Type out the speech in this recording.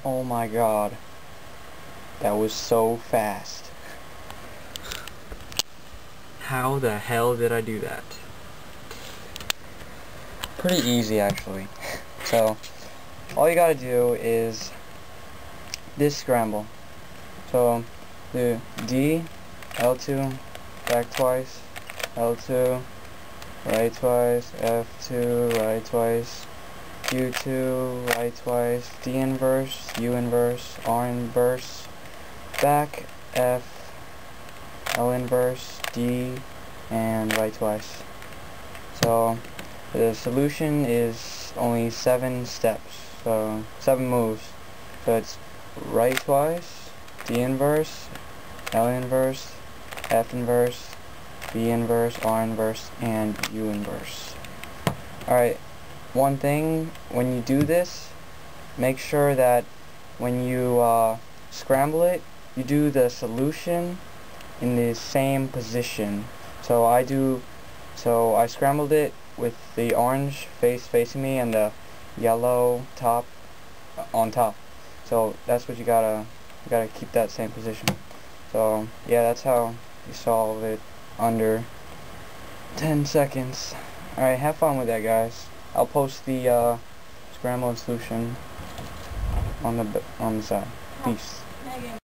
Oh my god. That was so fast. How the hell did I do that? Pretty easy actually. So, all you gotta do is this scramble. So, do D, L2, back twice, L2, right twice, F2, right twice, U2, right twice, D inverse, U inverse, R inverse, back, F, L inverse, D, and right twice. So the solution is only 7 steps, so 7 moves. So it's right twice, D inverse, L inverse, F inverse, B inverse, R inverse, and U inverse. Alright, one thing, when you do this, make sure that when you scramble it, you do the solution in the same position. So I scrambled it with the orange face facing me and the yellow top on top. So that's what you gotta keep that same position. So yeah, that's how you solve it under 10 seconds. Alright, have fun with that, guys. I'll post the scramble and solution on the side. Peace.